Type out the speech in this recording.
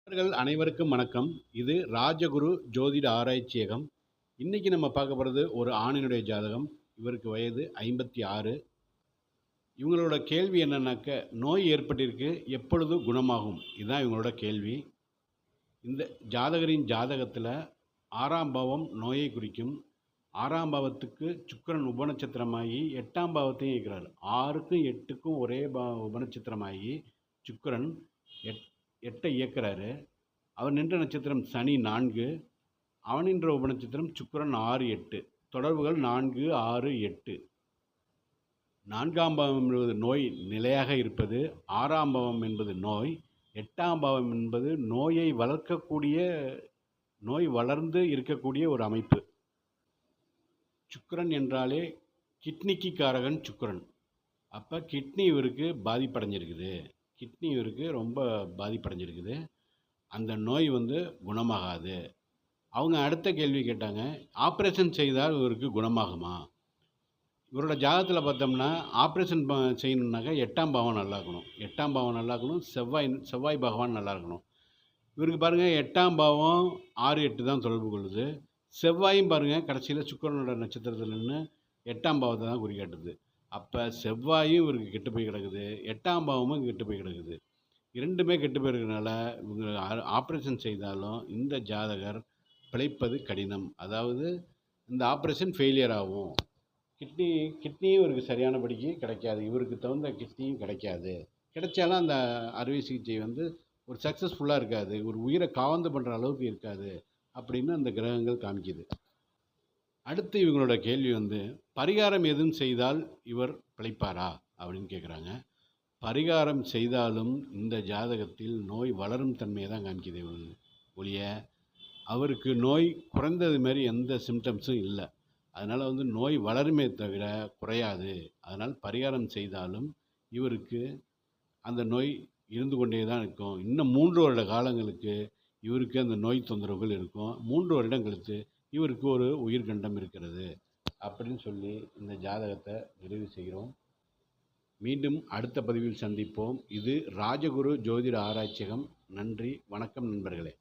நண்பர்கள் அனைவருக்கும் வணக்கம். இது ராஜகுரு ஜோதிட ஆராய்ச்சியகம். இன்னைக்கு நம்ம பார்க்க போறது ஒரு ஆணினுடைய ஜாதகம். இவருக்கு வயது 56. இவங்களோட கேள்வி என்னன்னாக்க, நோய் ஏற்பட்டிருக்கு, எப்பொழுது குணமாகும்? இதுதான் இவங்களோட கேள்வி. இந்த ஜாதகரின் ஜாதகத்துல 6ஆம் பாவம் நோயை குறிக்கும். 6ஆம் பாவத்துக்கு சுக்கிரன் உபநட்சத்திரமாகி 8ஆம் பாவத்தையும் இயக்குறார். 6க்கும் 8க்கும் ஒரே உபநட்சத்திரமாகி சுக்கிரன் 8ஐ இயக்குறாரு. அவர் நின்ற நட்சத்திரம் சனி 4, அவன் நின்ற உபநட்சத்திரம் சுக்கிரன் 6, 8. தொடர்புகள் 4, 6, 8. 4ஆம் பாவம் என்பது நோய் நிலையாக இருப்பது, 6ஆம் பாவம் என்பது நோய், 8ஆம் பாவம் என்பது நோயை வளர்க்கக்கூடிய, நோய் வளர்ந்து இருக்கக்கூடிய ஒரு அமைப்பு. சுக்கிரன் என்றாலே கிட்னிக்கு காரகன் சுக்கிரன். அப்போ கிட்னி இவருக்கு பாதிப்படைஞ்சிருக்குது. கிட்னி இவருக்கு ரொம்ப பாதிப்படைஞ்சிருக்குது. அந்த நோய் குணமாகாது. அவங்க அடுத்த கேள்வி கேட்டாங்க, ஆப்ரேஷன் செய்தால் இவருக்கு குணமாகுமா? இவரோட ஜாதகத்தில் பார்த்தோம்னா, ஆப்ரேஷன் செய்யணுன்னாக்கா 8ஆம் பாவம் நல்லா இருக்கணும். 8ஆம் பாவம் நல்லா இருக்கணும். செவ்வாய் பகவான் நல்லா இருக்கணும். இவருக்கு பாருங்கள், 8ஆம் பாவம் 6, 8 தான் தொடர்பு கொள்ளுது. செவ்வாயும் பாருங்கள், கடைசியில் சுக்கிரனோட நட்சத்திரத்தில் நின்று 8ஆம் பாவத்தை தான் குறிக்காட்டுது. அப்போ செவ்வாயும் இவருக்கு கெட்டு போய் கிடக்குது, 8ஆம் பாவமும் கெட்டு போய் கிடக்குது. இரண்டுமே கெட்டு போயிருக்கனால இவங்க ஆப்ரேஷன் செய்தாலும் இந்த ஜாதகர் பிழைப்பது கடினம். அதாவது இந்த ஆப்ரேஷன் ஃபெயிலியர் ஆகும். கிட்னியும் இவருக்கு சரியானபடிக்கு கிடைக்காது. இவருக்கு தகுந்த கிட்னியும் கிடைக்காது. கிடைச்சாலும் அந்த அறுவை சிகிச்சை ஒரு சக்ஸஸ்ஃபுல்லாக இருக்காது. ஒரு உயிரை காவந்து பண்ணுற அளவுக்கு இருக்காது அப்படின்னு அந்த கிரகங்கள் காமிக்குது. அடுத்து இவங்களோட கேள்வி பரிகாரம் எதுவும் செய்தால் இவர் பிழைப்பாரா அப்படின்னு கேட்குறாங்க. பரிகாரம் செய்தாலும் இந்த ஜாதகத்தில் நோய் வளரும் தன்மையை தான் காமிக்குது ஒழிய அவருக்கு நோய் குறைந்தது மாதிரி எந்த சிம்டம்ஸும் இல்லை. அதனால் நோய் வளருமே தவிர குறையாது. அதனால் பரிகாரம் செய்தாலும் இவருக்கு அந்த நோய் இருந்து கொண்டே தான் இருக்கும். இன்னும் 3 வருட காலங்களுக்கு இவருக்கு அந்த நோய் தொந்தரவுகள் இருக்கும். 3 வருடம் கழித்து இவருக்கு ஒரு உயிர்கண்டம் இருக்கிறது அப்படின்னு சொல்லி இந்த ஜாதகத்தை நிறைவு செய்கிறோம். மீண்டும் அடுத்த பதிவில் சந்திப்போம். இது ராஜகுரு ஜோதிட ஆராய்ச்சியகம். நன்றி, வணக்கம் நண்பர்களே.